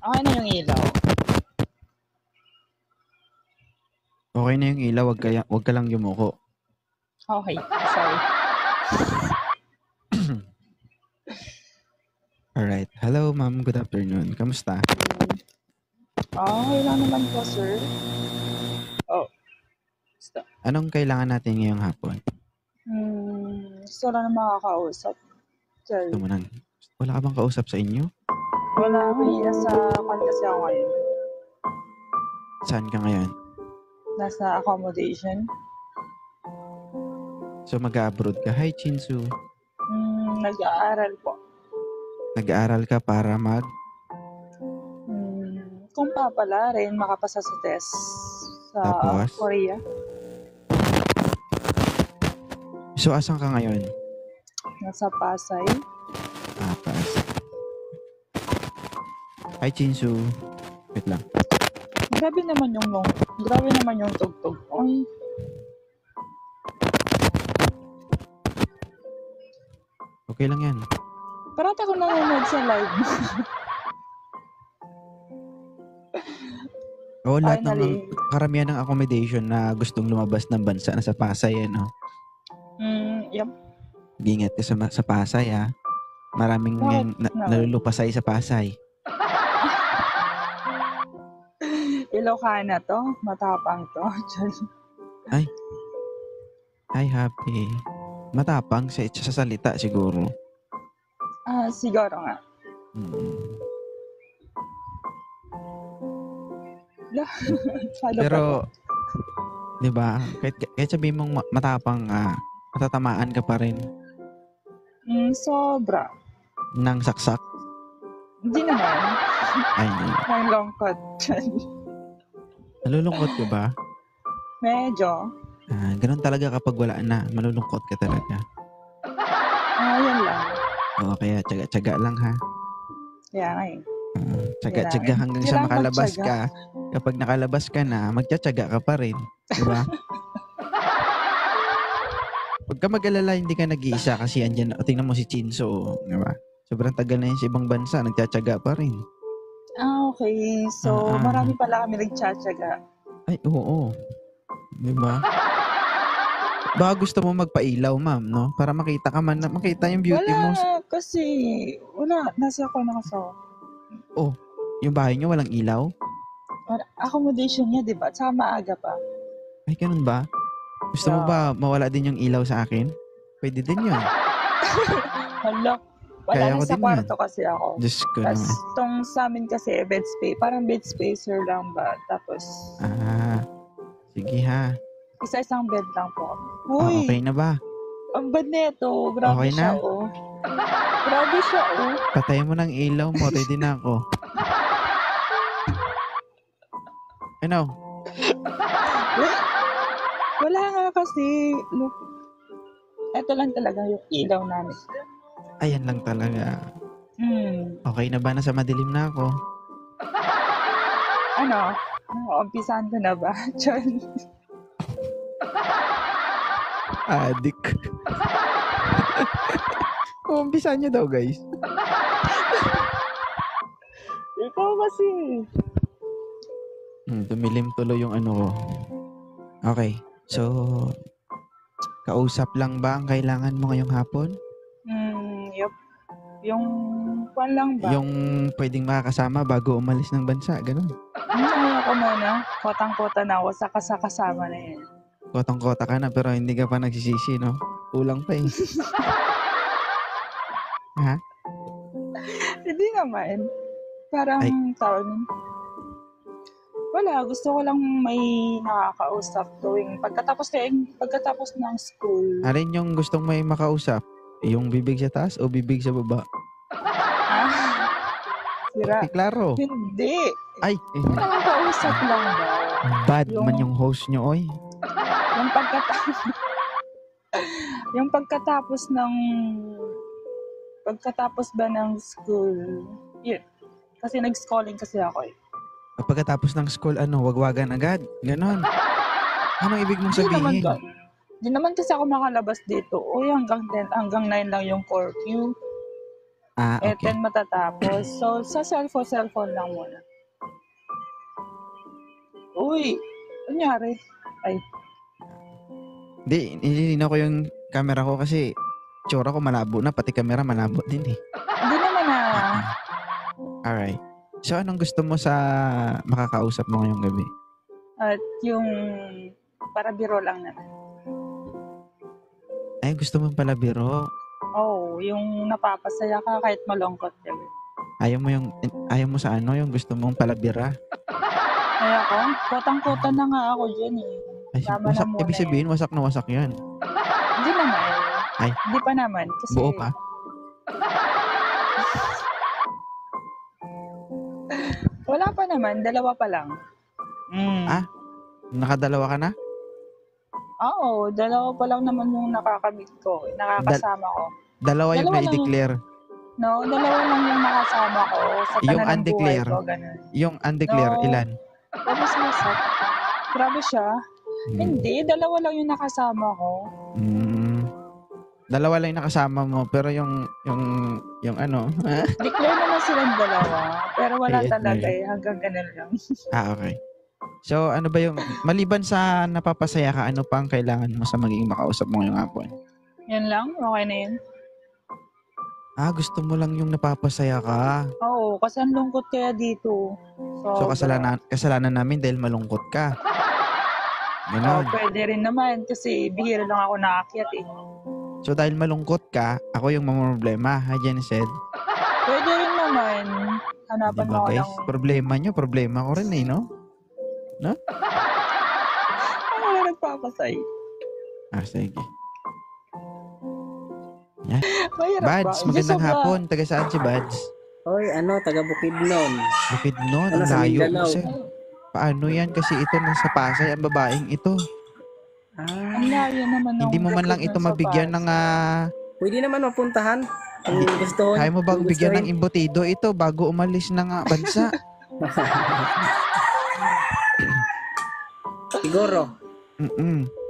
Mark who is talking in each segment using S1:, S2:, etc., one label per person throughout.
S1: Okay na yung ilaw.
S2: Okay na yung ilaw, wag ka lang yumuko.
S1: Okay, sorry.
S2: Alright. Hello, ma'am. Good afternoon. Kamusta?
S1: Okay lang naman po, sir. Oh. Stop.
S2: Anong kailangan natin ngayong hapon?
S1: Gusto lang na makakausap. Sorry.
S2: Wala ka bang kausap sa inyo?
S1: Wala, may nasa kasi ako ngayon.
S2: Saan ka ngayon?
S1: Nasa accommodation.
S2: So, mag-abroad ka. Hi, Chinsu.
S1: Nag-aaral po.
S2: Nag-aaral ka para
S1: kung papala rin, makapasa sa test sa
S2: Tapos?
S1: Korea.
S2: So, asan ka ngayon?
S1: Nasa Pasay.
S2: Pasay. Hi, Chinsu. Wait lang.
S1: Grabe naman yung tugtog. Ay.
S2: Okay lang yan.
S1: Parati ako nanonood sa live mo.
S2: Oo, lahat ng karamihan ng accommodation na gustong lumabas ng bansa na sa Pasay, no?
S1: Yep.
S2: Ingat ka sa Pasay, ha? Maraming nalulupasay sa Pasay.
S1: Ilocana to. Matapang to.
S2: Ay, happy. Matapang sa salita siguro.
S1: Siguro nga.
S2: Pero, di ba, kahit sabihin mong matapang ka, matatamaan ka pa rin.
S1: Sobra.
S2: Nang saksak?
S1: Hindi naman.
S2: Ay, hindi.
S1: Nang longkot.
S2: Nalulungkot ka ba?
S1: Medyo.
S2: Ganun talaga kapag wala na. Malulungkot ka talaga.
S1: Yan lang.
S2: Oo, kaya tsaga-tsaga lang, ha?
S1: Kaya nga eh.
S2: Tsaga-tsaga hanggang sa makalabas ka. Kapag nakalabas ka na, magtsatsaga ka pa rin. Diba? Huwag ka mag-alala, hindi ka nag-iisa kasi andyan, tingnan mo si Chinso, diba? Sobrang tagal na yun sa ibang bansa, nagtsatsaga pa rin.
S1: Okay. So, marami pala kami nagtsatsaga.
S2: Ay, oo. Diba? Baka gusto mo magpailaw, ma'am, no? Para makita ka man, makita yung beauty mo.
S1: Wala. Nasa ako nakasawa.
S2: Oh, yung bahay niyo walang ilaw?
S1: Accommodation niya, diba? Tsaka maaga pa.
S2: Ay, ganun ba? Gusto mo ba mawala din yung ilaw sa akin? Pwede din yun.
S1: Hala. Wala na sa kwarto kasi ako.
S2: Diyos ko naman.
S1: Tapos, tong sa amin kasi, bed space. Parang bed spacer lang ba? Tapos...
S2: sige ha.
S1: Isa-isang bed lang po.
S2: Uy! Okay na ba?
S1: Ang bad neto. Grabe
S2: okay
S1: siya,
S2: na?
S1: Grabe siya,
S2: Patay mo ng ilaw mo. Ready na ako. Ano?
S1: Wala nga kasi. Look. Ito lang talaga yung ilaw namin.
S2: Ayan lang talaga. Okay na ba? Nasa madilim na ako.
S1: Ano? Umpisahan ko na ba? John?
S2: Adik. Umpisahan niyo daw, guys.
S1: Ikaw kasi.
S2: Tumilim tuloy yung ano ko. Okay. So, kausap lang ba ang kailangan mo ngayong hapon?
S1: Yup. Yung kwan lang ba?
S2: Yung pwedeng makakasama bago umalis ng bansa, ganun.
S1: Ako muna. Kotang-kota na ako sa kasama na yan.
S2: Kotang-kota ka na pero hindi ka pa nagsisisi, no? Kulang pa eh. Ha?
S1: Hindi naman. Parang tawag. Wala, gusto ko lang may nakakausap tuwing pagkatapos ng school.
S2: Alin yung gustong may makausap? Yung bibig sa taas o bibig sa baba?
S1: Sira.
S2: Klaro.
S1: Hindi.
S2: Ay.
S1: Nakakausap lang ba?
S2: Bad man yung host nyo, oy.
S1: Yung pagkatapos ba ng school, yun. Kasi nag-schooling kasi ako eh.
S2: Pagkatapos ng school, wagwagan agad? Ganon. Anong ibig mong sabihin?
S1: Di naman kasi ako makalabas dito. Uy, hanggang 9 lang yung curfew.
S2: Okay.
S1: 10 matatapos. So, sa cellphone lang muna. Uy, kunyari. Ay,
S2: Hindi, nililinaw ko yung camera ko kasi tsura ko malabo na, pati camera malabo din eh.
S1: hindi naman na.
S2: Alright. So, anong gusto mo sa makakausap mo ngayong gabi?
S1: At yung para biro lang naman.
S2: Ay, gusto mo pala biro.
S1: Oh, yung napapasaya ka kahit malungkot ka.
S2: Ayaw mo sa ano, yung gusto mong palabira.
S1: Ay ako, kotang-kota na nga ako dyan eh.
S2: Ay,
S1: Tama
S2: wasak,
S1: na muna
S2: ibig sabihin, wasak na wasak yan.
S1: Hindi naman.
S2: Ay.
S1: Hindi pa naman. Kasi,
S2: Buo pa?
S1: wala pa naman, dalawa pa lang.
S2: Ah? Nakadalawa ka na?
S1: Oo, dalawa pa lang naman yung nakakamit ko, nakakasama ko.
S2: Dalawa yung
S1: Dalawa lang
S2: na-declare.
S1: No, dalawa lang yung nakasama ko sa
S2: Yung
S1: tanan ng buhay
S2: undeclare.
S1: ko, ganun.
S2: Yung undeclare,
S1: No.
S2: ilan?
S1: Tapos masak. Grabe siya. Hindi, dalawa lang yung nakasama ko.
S2: Dalawa lang yung nakasama mo, pero yung ano?
S1: Declare naman silang dalawa, pero wala
S2: Ay,
S1: talaga
S2: ay.
S1: hanggang ganun lang.
S2: Okay. So, ano ba yung, maliban sa napapasaya ka, ano pa ang kailangan mo sa magiging makausap mo ngayong hapon?
S1: Yan lang, okay na yun.
S2: Gusto mo lang yung napapasaya ka.
S1: Oo, kasi ang lungkot kaya dito.
S2: So, kasalanan namin dahil malungkot ka.
S1: Oo,
S2: Ganon.
S1: pwede rin naman kasi bihira lang ako naakyat eh.
S2: So, dahil malungkot ka, ako yung mamroblema. Ha, Jen said.
S1: Pwede rin naman. Hanapan
S2: Diba,
S1: mo ako
S2: guys?
S1: ng...
S2: Problema nyo, problema ko rin eh, no?
S1: Ano na nagpapasay?
S2: Sige.
S1: Mahirap ba?
S2: Bads, magandang hapon. Taga saan si Bads?
S3: Oy, taga Bukidnon.
S2: Bukidnon,
S3: Ano,
S2: ang
S3: sa
S2: layo.
S3: Mindanao?
S2: Sir. Paano yan? Kasi ito nasa Pasay, ang babaeng ito.
S1: Ang layo naman ng
S2: Hindi mo man lang ito mabigyan ng...
S3: Pwede naman mapuntahan. Kung gusto.
S2: Kaya mo bang bigyan ng imbutido ito bago umalis ng bansa?
S3: Siguro.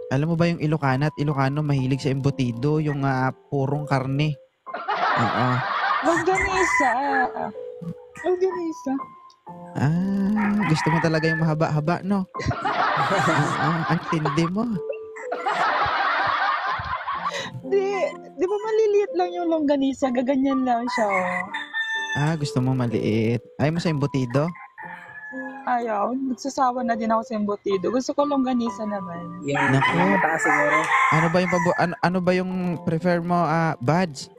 S2: Alam mo ba yung Ilocana at Ilocano mahilig sa imbutido, yung purong karne. Oo.
S1: Longganisa. Longganisa.
S2: Gusto mo talaga yung mahaba-haba, no? Ang tindi mo.
S1: Di ba maliliit lang yung longganisa? Gaganyan lang siya.
S2: Gusto mo maliit. Ayaw mo sa imbutido?
S1: Ayaw. Nagsasawa na din ako sa embutido. Gusto ko longganisa naman.
S3: Yung
S2: Naku.
S3: mataas siguro.
S2: Ano ba yung prefer mo, Bads?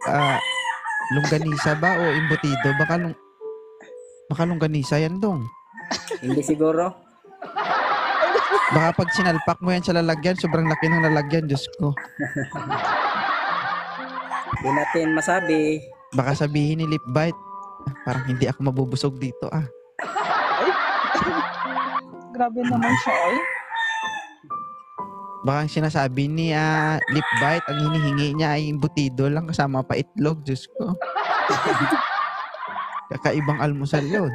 S2: Longganisa ba o imbutido? Baka longganisa yan dong.
S3: Hindi siguro.
S2: Baka pag sinalpak mo yan sa lalagyan, sobrang laki ng lalagyan, Diyos ko.
S3: Hindi natin masabi.
S2: Baka sabihin ni Lip Bite, parang hindi ako mabubusog dito
S1: Grabe naman siya, eh.
S2: Baka ang sinasabi ni Lip Bite, ang hinihingi niya ay imbutido lang kasama pa itlog, Diyos ko. Kakaibang almusal yun.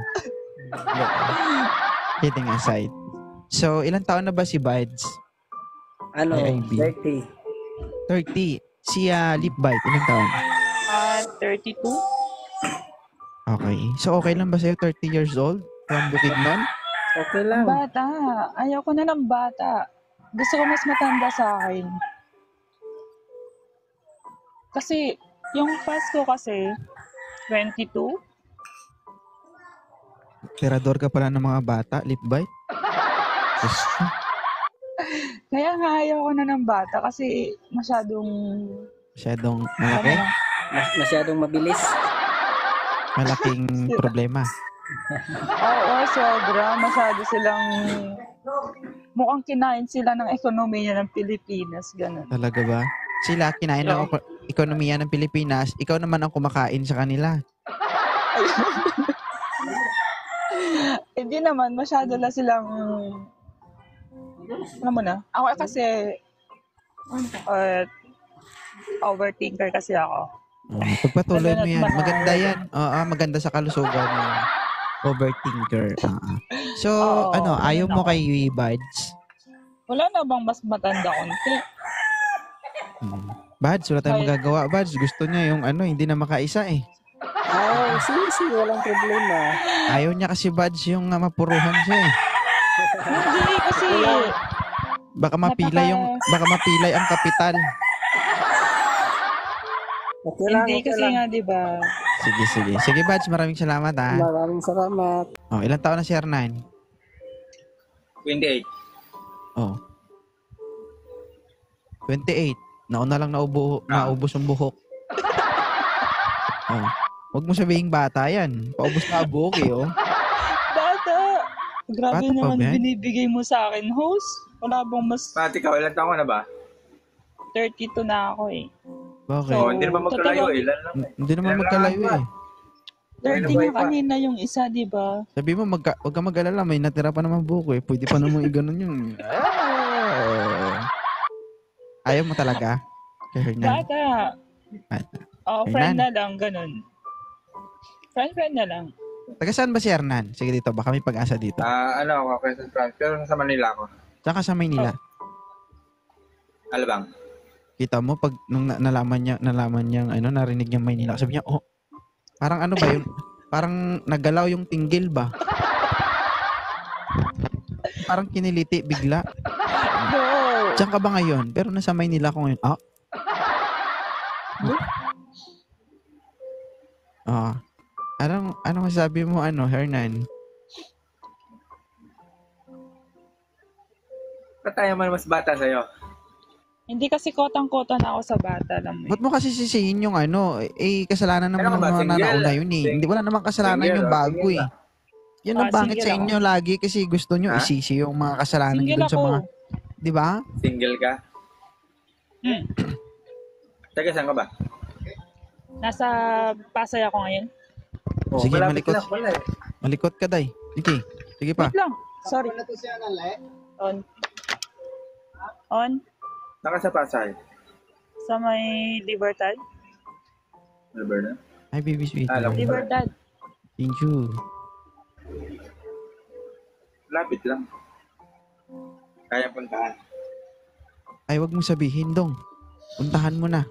S2: Kidding aside. So, ilang taon na ba si Bides? Ay, IB.
S3: 30.
S2: 30. Si Lip Bite, ilang taon?
S1: 32?
S2: Okay. So, okay lang ba sa'yo 30 years old? From Bukidnon?
S3: Okay lang.
S1: Bata. Ayaw ko na ng bata. Gusto ko mas matanda sa akin. Kasi, yung past ko kasi, 22.
S2: Tirador ka pala ng mga bata, Lip Bite? Diyos ko.
S1: Kaya nga ayaw ko na ng bata kasi masyadong...
S2: Masyadong malaki?
S3: Masyadong mabilis.
S2: Malaking problema.
S1: Oo, sobra. Masyado silang... Mukhang kinain sila ng ekonomiya ng Pilipinas. Ganun.
S2: Talaga ba? Sila kinain ng ekonomiya ng Pilipinas, ikaw naman ang kumakain sa kanila.
S1: Hindi naman. Masyado lang silang... Alam mo na. Ako kasi... overthinker kasi ako.
S2: Pagpatuloy mo yan.
S1: Maganda-
S2: Maganda yan. Oo, maganda sa kalusugan mo. Overthinker. So,
S1: Oo,
S2: ayaw mo
S1: ako.
S2: kay Buds?
S1: Wala na bang mas matanda konti?
S2: Buds, wala tayong magagawa. Buds, gusto niya yung hindi na makaisa eh.
S3: Sige, walang problema.
S2: Ayaw niya kasi Buds yung mapuruhan siya eh.
S1: Hindi kasi,
S2: Baka mapilay ang kapital.
S3: Okay lang,
S1: hindi
S3: okay
S1: kasi
S3: lang.
S1: nga, di ba?
S2: Sige. Sige Buds, maraming salamat ah.
S3: Maraming salamat.
S2: Oh, ilang taon na si Hernan?
S4: 28.
S2: Oh. 28. Nauna lang naubos ang buhok. Oh. Huwag mo sabihing bata yan. Paubos na ang buhok eh, oh.
S1: Bata! Grabe
S2: Bata pa
S1: naman
S2: ba yan?
S1: binibigay mo sa akin, host. Wala bang mas
S4: Pati ikaw, ilan taon ka na ba?
S1: 32 na ako eh.
S2: Bakit?
S4: Oh, hindi naman magkalayo eh. Ilan lang eh.
S2: Hindi naman magkalayo eh.
S1: 30 nga kanina yung isa, di ba?
S2: Sabi mo, huwag ka mag-alala, may natira pa naman buhok eh. Pwede pa naman i-ganon yung... Ayaw mo talaga? Kay Hernan?
S1: Bata!
S2: Bata.
S1: Oh, friend na lang, ganun. Friend na lang.
S2: Taga saan ba si Hernan? Sige dito, baka may pag-asa dito.
S4: Ano ako, Quezon Province. Pero nasa Manila ako.
S2: Saan ka sa Maynila?
S4: Alabang.
S2: Kita mo, pag nung nalaman niya, narinig niya Maynila, sabi niya, oh, parang ano ba yun? Parang nagalaw yung tinggil ba? Parang kiniliti bigla.
S1: No!
S2: Diyan ka ba ngayon? Pero nasa Maynila ako ngayon. Anong masasabi mo, Hernan?
S4: Ba't tayo man mas bata sa'yo?
S1: Hindi kasi kotang-kota na ako sa bata lang.
S2: Ba't mo kasi sisihin yung kasalanan naman
S4: Ano
S2: ng
S4: ba,
S2: mga
S4: single?
S2: nanauna yun eh. Hindi, wala namang kasalanan
S4: Single,
S2: yung bago
S4: single
S2: eh. Yun ang pangit
S1: single
S2: sa inyo lagi kasi gusto nyo
S4: Ha?
S2: isisi yung mga kasalanan nyo
S1: Single
S2: dun sa
S1: ako.
S2: mga, di ba?
S4: Single ka?
S1: Hmm.
S4: Taga saan ka ba?
S1: Nasa Pasay ako ngayon.
S4: Oh,
S2: Sige,
S4: malapit
S2: malikot.
S4: lang pala eh.
S2: Malikot ka, day. Sige pa.
S1: Wait lang. Sorry. On.
S4: Naka sa Pasay.
S1: Sa may Libertad.
S4: Ano na?
S2: Hi, baby sweet.
S4: Alam ko.
S1: Libertad.
S2: Thank you.
S4: Lapit lang. Kaya puntahan.
S2: Ay, wag mo sabihin, dong. Puntahan mo na.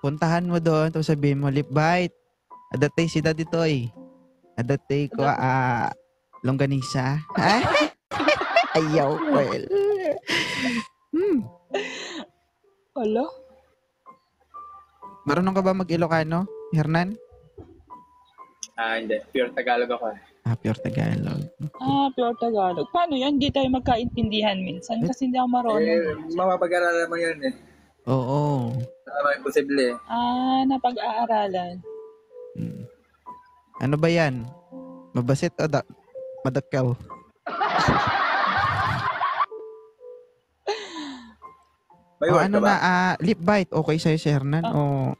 S2: Puntahan mo doon, tapos sabihin mo, lip bite. Adatay si Daddy Toy. Adatay ko, longganisa. Ayaw, well.
S1: Ala?
S2: Marunong ka ba mag-Ilocano, Hernan?
S4: Hindi. Pure Tagalog ako eh.
S2: Pure Tagalog.
S1: Pure Tagalog. Paano yan? Hindi tayo magkaintindihan minsan kasi hindi ako marunong.
S4: Mapapag-aralan mo yan eh.
S2: Oo.
S4: Tama, imposible eh.
S1: Napag-aaralan.
S2: Ano ba yan? Mabasit o madakaw?
S4: May
S2: O
S4: word
S2: ano
S4: ka ba?
S2: na, lip bite, okay sa'yo si Hernan? O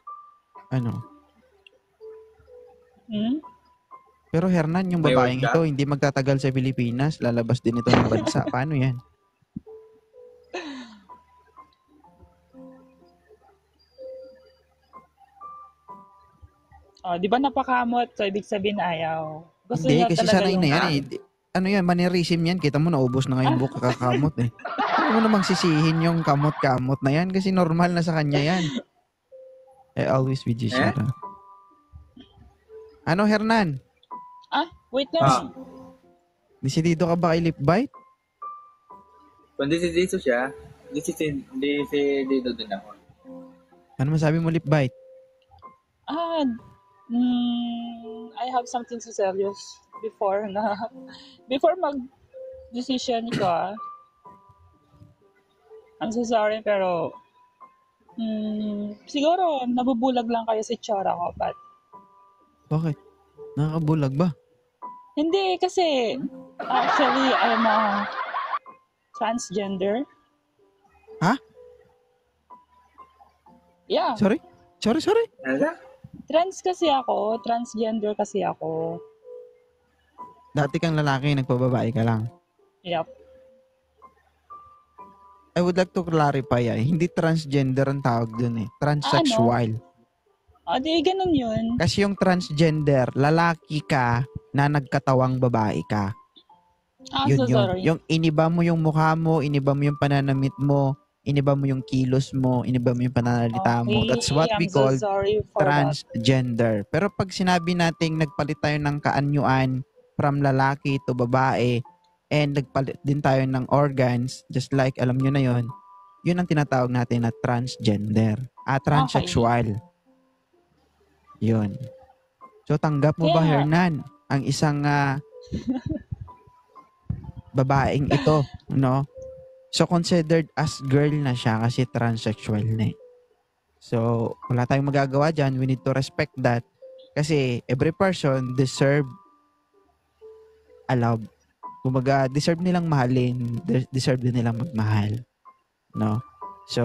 S2: ano?
S1: Hmm?
S2: Pero Hernan, yung
S4: May
S2: babaeng
S4: word ka?
S2: ito, hindi magtatagal sa Pilipinas, lalabas din ito ng bansa. Paano yan?
S1: Di ba napakamot? So, ibig sabihin ayaw. Gusto
S2: Hindi,
S1: niya
S2: kasi
S1: talaga
S2: sanay
S1: yung...
S2: na yan eh. Ano yan, mannerism yan. Kita mo, naubos na ngayon buhok kakamot eh. Ano mo namang sisihin yung kamot-kamot na yan kasi normal na sa kanya yan. Always with you, Sarah. Ano, Hernan?
S1: Wait lang.
S2: Desidido ka ba kay lip bite?
S4: Kung di si Dito siya, di si Dito din ako.
S2: Ano masabi mo, lip bite?
S1: I have something so serious before mag-decision ko I'm so sorry pero siguro nabubulag lang kayo sa tsura ko but
S2: Bakit? Nakakabulag ba?
S1: hindi kasi actually I'm a transgender.
S2: Ha?
S1: Yeah.
S2: Sorry?
S4: Ano?
S1: Transgender kasi ako.
S2: Dati kang lalaki, nagpababae ka lang.
S1: Yep.
S2: I would like to clarify hindi transgender ang tawag dun eh. Transsexual.
S1: Di ganun yun.
S2: Kasi yung transgender, lalaki ka na nagkatawang babae ka.
S1: So sorry.
S2: Yung iniba mo yung mukha mo, iniba mo yung pananamit mo, iniba mo yung kilos mo, iniba mo yung pananalita mo. That's what we
S1: I'm so
S2: call
S1: sorry for that.
S2: transgender. Pero pag sinabi nating nagpalit tayo ng kaanyuan from lalaki to babae, and nagpalit din tayo ng organs, just like, alam nyo na yon, yun ang tinatawag natin na transgender. Transsexual. Yun. So, tanggap mo ba,
S1: Kaya-
S2: Hernan, ang isang babaeng ito, no? So, considered as girl na siya kasi transsexual na eh. So, wala tayong magagawa dyan. We need to respect that. Kasi every person deserve a love. Kumbaga, deserve nilang mahalin. Deserve din nilang magmahal. No? So,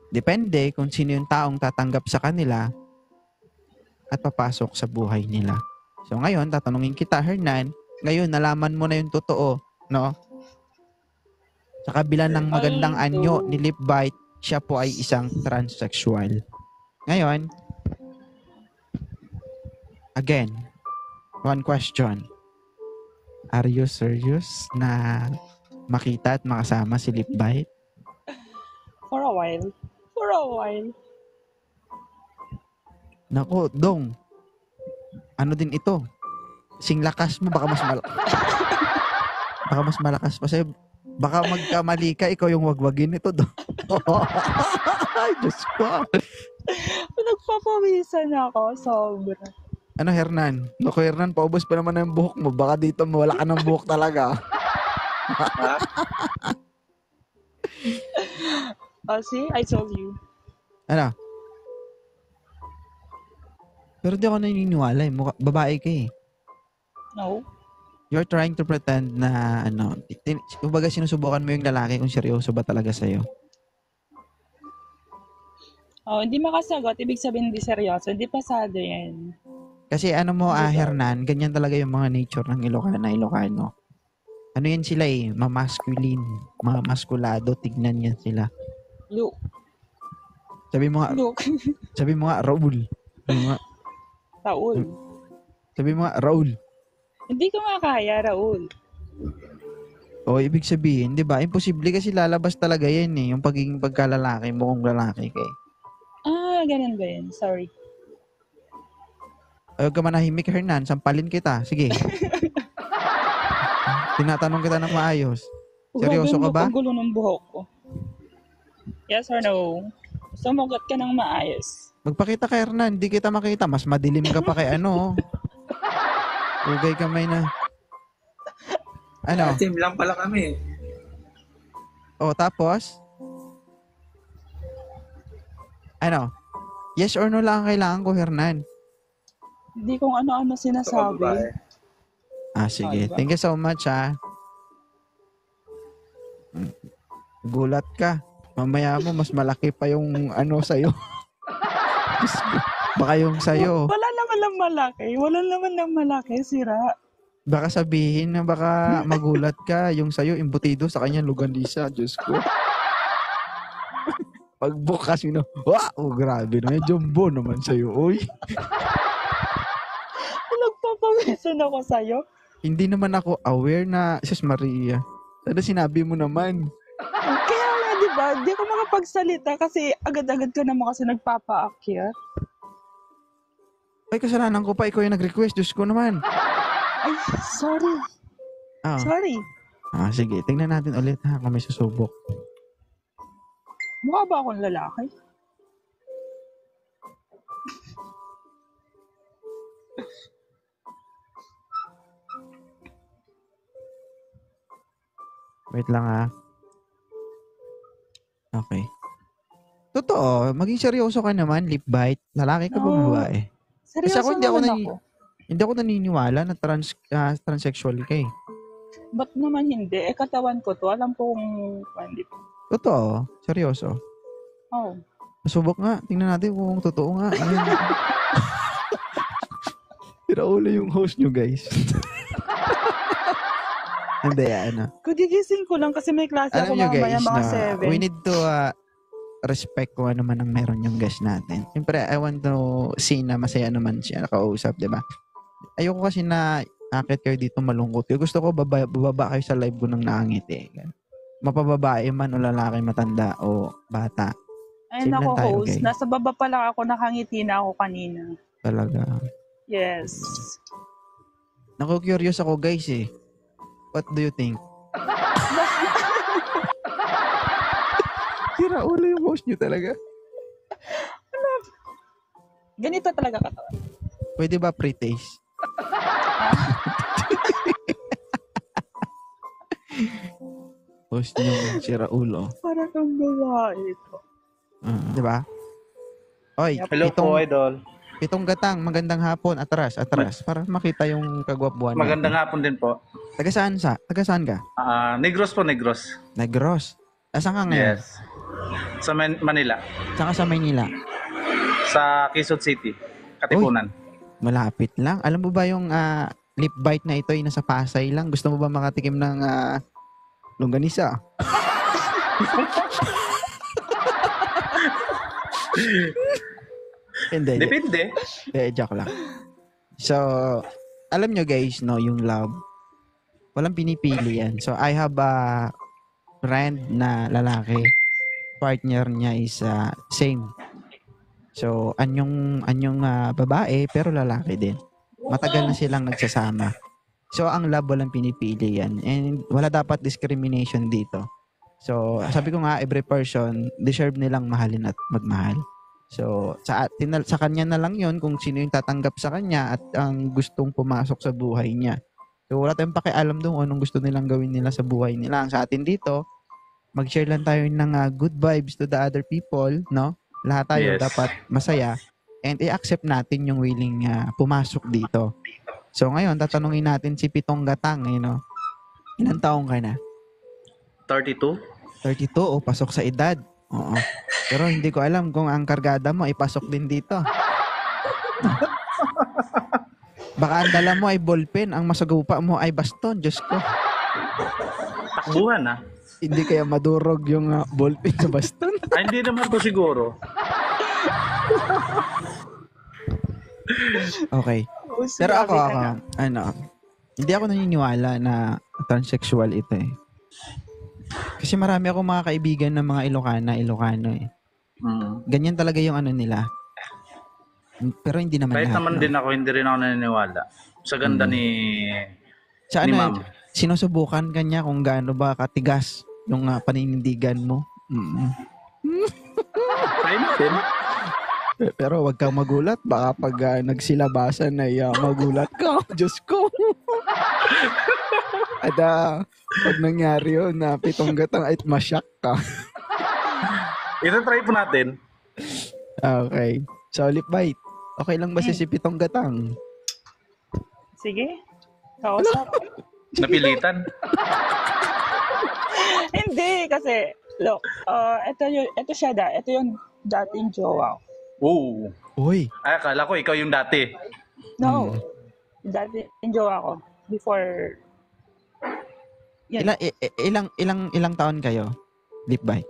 S2: depende kung sino yung taong tatanggap sa kanila at papasok sa buhay nila. So, ngayon, tatanungin kita, Hernan, ngayon, nalaman mo na yung totoo, no? Sa kabila ng magandang anyo ni Lip Bite, siya po ay isang transsexual. Ngayon, again, one question. Are you serious na makita at makasama si Lip Bite?
S1: For a while. For a while.
S2: Nako, Dong. Ano din ito? Sing lakas mo, baka mas baka mas malakas pa sa'yo. Baka magkamali ka, ikaw yung wagwagin nito, Dong. Ay, Diyos ko.
S1: Nagpapawisan ako. Sobra.
S2: Ano, Hernan? Naku, Hernan, paubos pa naman ang buhok mo. Baka dito mawala ka ng buhok talaga.
S1: See? I told you.
S2: Ano? Pero di ako naniniwala eh. Babae ka eh.
S1: No?
S2: You're trying to pretend na ano, kumbaga sinusubukan mo yung lalaki kung seryoso ba talaga sa'yo.
S1: Hindi makasagot. Ibig sabihin hindi seryoso. Hindi pasado yan.
S2: Kasi ano mo,
S1: Hindi ba?
S2: Hernan, ganyan talaga yung mga nature ng Ilocano. Ano yan sila eh, mamasculine, mamaskulado, tignan yan sila.
S1: Look.
S2: Sabi mo nga, Raul.
S1: Raul.
S2: Sabi mo nga, Raul.
S1: Hindi ko nga kaya, Raul.
S2: O, ibig sabihin, di ba, imposible kasi lalabas talaga yan eh, yung pagiging pagkalalaki mo kung lalaki ka eh.
S1: Ganun ba yun? Sorry.
S2: Ayaw ka manahimik, Hernan. Sampalin kita. Sige. Tinatanong kita ng maayos. Seryoso ka ba?
S1: Ang gulo ng buhok ko. Yes or no? Sumagot ka ng maayos.
S2: Magpakita ka, Hernan. Hindi kita makita. Mas madilim ka pa kay ano. Ugay kamay na. Ano?
S4: Team lang pala kami.
S2: O, tapos? Ano? Yes or no lang ang kailangan ko, Hernan.
S1: Hindi kung ano-ano
S4: Sa
S1: sinasabi.
S4: babae.
S2: Sige.
S1: Diba?
S2: Thank you so much, Gulat ka. Mamaya mo, mas malaki pa yung ano sa'yo. Diyos ko. Baka yung sa'yo.
S1: Wala naman ng malaki. Wala naman ng malaki. Sira.
S2: Baka sabihin na baka magulat ka. Yung sa'yo, imbutido sa kanya, lugandisa. Diyos ko. Pagbukas, wow, grabe na. Jumbo naman sa'yo, oy.
S1: Nagpapawisan ako sa'yo.
S2: Hindi naman ako aware na, Sus Maria. Sana sinabi mo naman.
S1: Kaya nga, di ba? Di ako makapagsalita kasi agad-agad ka naman kasi nagpapaakyat.
S2: Ay, kasalanan ko pa. Ikaw yung nag-request. Diyos ko naman.
S1: Ay, sorry. Sorry.
S2: Sige. Tingnan natin ulit ha kung may susubok.
S1: Mukha ba akong lalaki?
S2: Wait lang ha. Okay. Totoo. Maging seryoso ka naman, Lip Bite. Lalaki ka ba
S1: No.
S2: babae? Kasi
S1: Seryoso
S2: ako hindi ako
S1: ako.
S2: naniniwala na transsexual ka eh.
S1: Ba't naman hindi? Katawan ko to. Alam kong hindi.
S2: Totoo. Seryoso.
S1: Oh.
S2: Subok nga. Tingnan natin kung totoo nga. Ayan. Piraulo yung host nyo, guys. Hindi,
S1: Kudigising ko lang kasi may klase
S2: Alam
S1: ako
S2: nyo,
S1: mamaya
S2: guys,
S1: mga
S2: na
S1: 7.
S2: we need to respect kung ano man ang meron yung guest natin. Siyempre, I want to see na masaya naman siya nakausap, di ba? Ayoko kasi na akit kayo dito malungkot. Gusto ko bababa kayo sa live ko ng naangiti. mapababae man o lalaki, matanda o bata.
S1: Ay,
S2: Same lang
S1: nako,
S2: tayo,
S1: host.
S2: okay?
S1: Nasa baba pa lang ako, nakangiti na ako kanina.
S2: Talaga.
S1: Yes.
S2: Naku-curious ako, guys, eh. What do you think? Sira ulo yung host nyo talaga.
S1: Ganito talaga katawan.
S2: Pwede ba pre-taste? Host nyo, sira ulo.
S1: Para kang babae ito.
S2: Di ba? Oy,
S5: Hello po, idol.
S2: pitong gatang, magandang hapon, atras, para makita yung kagwapuan
S5: Magandang
S2: natin.
S5: hapon din po.
S2: Taga saan ka?
S5: Negros po, Negros.
S2: Negros. Saan ka ngayon?
S5: Yes. Sa Manila.
S2: Saan ka sa Maynila?
S5: Sa Quezon City. Katipunan.
S2: Malapit lang. Alam mo ba yung lip bite na ito ay nasa Pasay lang? Gusto mo ba makatikim ng longganisa? Hindi.
S5: Depende.
S2: Joke lang. So, alam nyo guys, no, yung love, walang pinipili yan. So, I have a friend na lalaki. Partner niya is same. So, anyong babae, pero lalaki din. Matagal na silang nagsasama. So, ang love walang pinipili yan. And wala dapat discrimination dito. So, sabi ko nga, every person deserve nilang mahalin at magmahal. So, sa kanya na lang yon kung sino yung tatanggap sa kanya at ang gustong pumasok sa buhay niya. So, wala tayong pakialam doon anong gusto nilang gawin nila sa buhay nila. Ang sa atin dito, mag-share lang tayo ng good vibes to the other people, no? Lahat tayo
S5: Yes.
S2: dapat masaya and i-accept natin yung willing pumasok dito. So, ngayon, tatanungin natin si Pitong Gatang, no? Ilang taong ka na?
S5: 32?
S2: 32 o pasok sa edad. Oo. Pero hindi ko alam kung ang kargada mo ay pasok din dito. Baka ang dala mo ay ballpen, ang masagupa mo ay baston. Diyos ko.
S5: Takbuhan ah.
S2: Hindi kaya madurog yung ballpen sa baston.
S5: Ay, hindi naman po siguro.
S2: Okay. Pero ako, hindi ako naniniwala na transsexual ito eh. Kasi marami akong mga kaibigan ng mga Ilocano eh. Ganyan talaga yung nila. Pero hindi naman
S5: Kahit
S2: lahat.
S5: naman
S2: No?
S5: din ako, hindi rin ako naniniwala. Sa ganda ni
S2: Sa
S5: ni ma'am.
S2: sinusubukan kanya kung gaano ba katigas yung paninindigan mo.
S5: Try natin.
S2: Pero wag kang magulat. Baka pag nagsilabasan ay magulat ka. Diyos ko. At pag nangyari yun na Pitong Gatang ay masyak ka.
S5: Ito try po natin.
S2: Okay. So, lip bite. Okay lang ba si Pitong Gatang?
S1: Sige. Kausap.
S5: Napilitan.
S1: Hindi, kasi, look, ito siya ito yung dating jowa ko.
S5: Oo.
S2: Uy.
S5: Ay, akala ko ikaw yung dati.
S1: No. Dating jowa ko. Before, yan.
S2: Ilang taon kayo? Lip bite.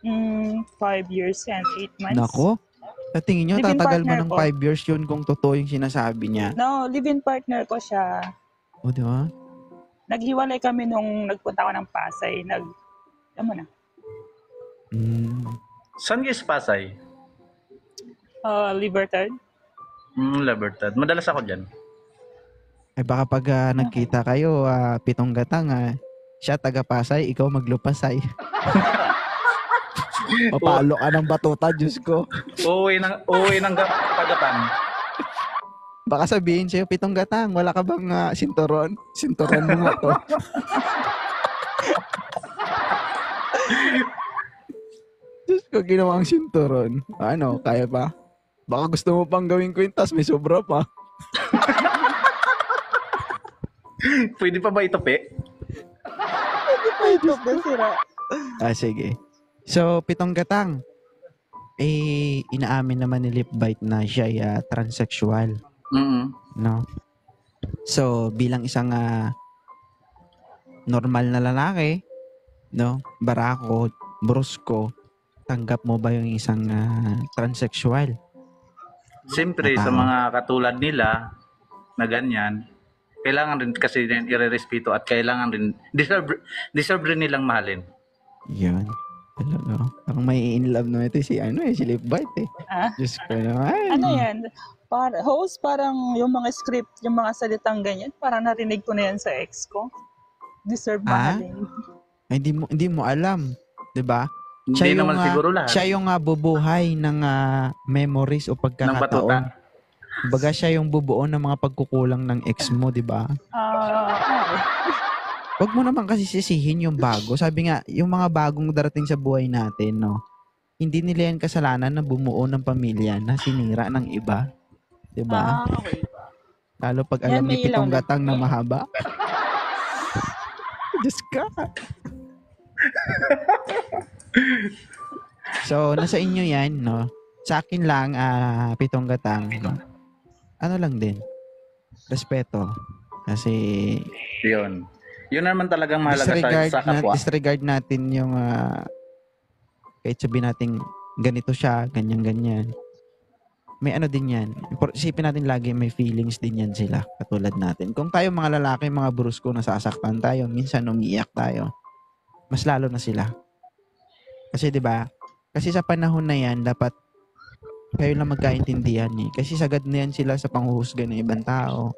S1: 5 years and 8 months.
S2: Nako. Sa tingin nyo,
S1: Live-in
S2: tatagal mo
S1: partner
S2: ng
S1: ko.
S2: 5 years yun kung totoo yung sinasabi niya.
S1: No, live-in partner ko siya.
S2: O, di ba?
S1: Naghiwalay kami nung nagpunta ako ng Pasay. Alam mo na.
S5: Saan kayo sa Pasay?
S1: Libertad.
S5: Libertad. Madalas ako dyan.
S2: Eh baka pag nagkita kayo, Pitong Gatang, siya taga Pasay, ikaw maglupasay. Mapalo ka ng batuta, Diyos ko.
S5: Uuwi ng Pagatan.
S2: Baka sabihin sa'yo, Pitong Gatang, wala ka bang sinturon? Sinturon mo nga to. Diyos ko, ginawang sinturon. Ano, kaya pa? Baka gusto mo pang gawing kwintas, may sobra pa.
S5: Pwede pa ba ito, Pe?
S2: Sige. So, Pitong Gatang, inaamin naman ni Lip Bite na siya ay transsexual. No? So, bilang isang normal na lalaki, no? Barako, brusko, tanggap mo ba yung isang transsexual?
S5: Siyempre, sa mga katulad nila na ganyan, Kailangan rin kasi din irerespeto at kailangan rin, deserve rin nilang mahalin.
S2: Yan. Talaga. Parang may in love na ito si si Lip Bite eh.
S1: Ah,
S2: Diyos ko naman.
S1: ano yan? Host, parang yung mga script, yung mga salitang ganyan, parang narinig ko na yan sa ex ko. Deserve mahalin.
S2: Ay, hindi mo alam. 'Di ba?
S5: Hindi naman siguro lahat.
S2: Siya yung bubuhay ng memories o
S5: Ng
S2: pagkakataon.
S5: batuta.
S2: Kumbaga siya yung bubuo ng mga pagkukulang ng ex mo, 'di ba? Wag mo naman kasi sisihin yung bago. Sabi nga, yung mga bagong darating sa buhay natin, no, hindi nila yan kasalanan na bumuo ng pamilya na sinira ng iba. 'Di ba?
S1: Okay.
S2: Lalo pag
S1: Yan,
S2: alam ni
S1: may ilaw
S2: Pitong
S1: na.
S2: Gatang na mahaba. Diyos ka. So, nasa inyo yan, no? Sa akin lang, Pitong Gatang, no? Ano lang din, respeto. Kasi,
S5: Yun naman talagang mahalaga sa kapwa.
S2: disregard natin yung, kahit sabihin natin, ganito siya, ganyan-ganyan. May ano din yan. Isipin natin lagi may feelings din yan sila, katulad natin. Kung tayo mga lalaki, mga brusko, nasasaktan tayo, minsan umiiyak tayo, mas lalo na sila. Kasi 'di ba? Kasi sa panahon na yan, dapat kayo lang magkaintindihan eh. Kasi sagad na yan sila sa panghuhusga ng ibang tao,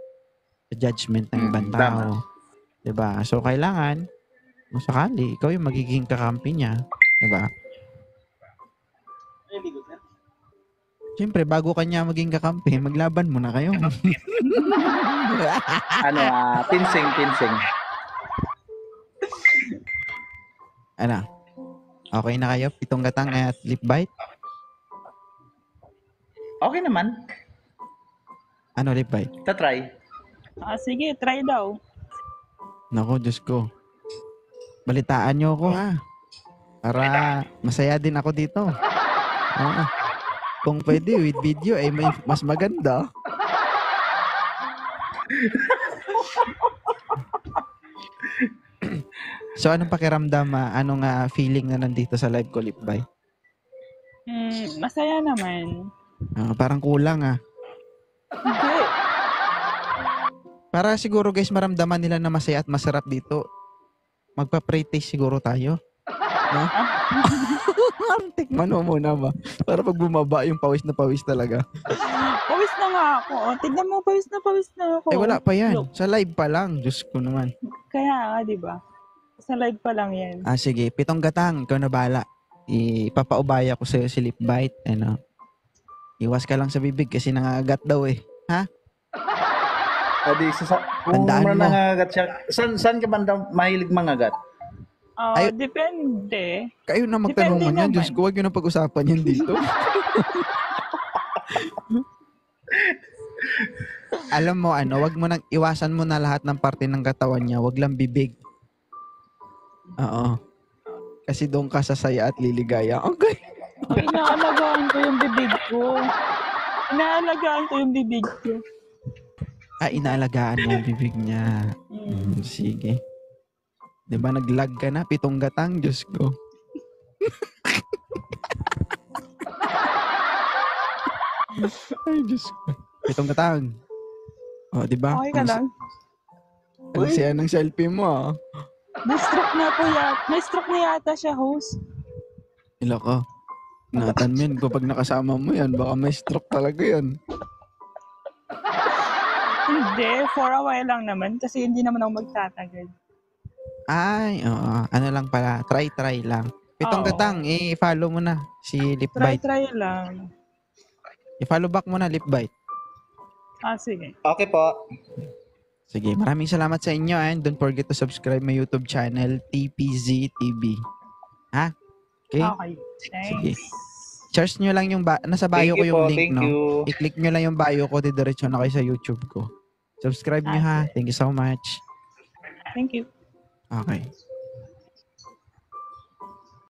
S2: sa judgment ng ibang tao. 'Di ba? So kailangan, kung sakali, ikaw yung magiging kakampi niya. 'Di ba? Siyempre, bago kanya maging kakampi, maglaban mo na kayo.
S5: Pinsing.
S2: Ano? Okay na kayo? Pitong Gatang at Lip Bite?
S5: Okay naman.
S2: Ano, Lip Bite?
S5: Tatry.
S1: Sige, try daw.
S2: Naku, Diyos ko. Balitaan nyo ako, ha? Para masaya din ako dito. Oo. Kung pwede, with video, may mas maganda. So, anong pakiramdam, anong feeling na nandito sa live ko, Lip Bite?
S1: Masaya naman.
S2: Parang kulang,
S1: Hindi.
S2: Para siguro, guys, maramdaman nila na masaya at masarap dito. Magpa-pray taste siguro tayo. No? Tikman mo muna ba? Para pag bumaba yung pawis na pawis talaga.
S1: Pawis na nga ako. Tignan mo, pawis na ako.
S2: Eh, wala pa yan.
S1: Look.
S2: Sa live pa lang. Diyos ko naman.
S1: Kaya nga, di ba? Sa live pa lang yan.
S2: Sige. Pitong Gatang, ikaw na bahala. Ipapaubaya ko sa'yo si Lip Bite. Iwas ka lang sa bibig kasi nangagat daw eh. Ha?
S5: Kung
S2: Tandaan mo.
S5: nangagat siya, saan ka banda mahilig mangagat?
S1: Depende.
S2: Kayo na
S1: Depende
S2: magtanungan yan.
S1: naman.
S2: Diyos ko, huwag yun na pag-usapan yan dito. Alam mo, wag mo nang iwasan mo na lahat ng parte ng katawan niya. Wag lang bibig. Oo. Kasi doon ka sasaya at liligaya. Okay.
S1: Inaalagaan ko yung bibig ko. Inaalagaan ko yung bibig ko.
S2: Inaalagaan mo yung bibig niya. Sige. Diba nag-lag ka na? Pitong Gatang, Diyos ko. Ay, Diyos ko. Pitong Gatang. Diba?
S1: Okay ka lang?
S2: Ang siya ng selfie mo,
S1: May stroke na po yata. May stroke na yata siya, host.
S2: Ilo ko. Natan mo yan. Kapag nakasama mo yan, baka may stroke talaga yan.
S1: Hindi, for a while lang naman. Kasi hindi naman ako magtatagal.
S2: Ay, oo. Ano lang pala. Try lang. Pitong
S1: Oo.
S2: Gatang, i-follow mo na si Lip Bite.
S1: Try lang.
S2: I-follow back mo na, Lip Bite.
S1: Sige.
S5: Okay po.
S2: Sige, maraming salamat sa inyo and don't forget to subscribe my YouTube channel, TPZ TV. Ha? Okay?
S1: Okay. Thanks.
S2: Sige. Search nyo lang yung nasa bio ko yung link, no? I-click nyo lang yung bio ko, didiretso na kayo sa YouTube ko. Subscribe nyo ha. Thank you so much.
S1: Thank you.
S2: Okay.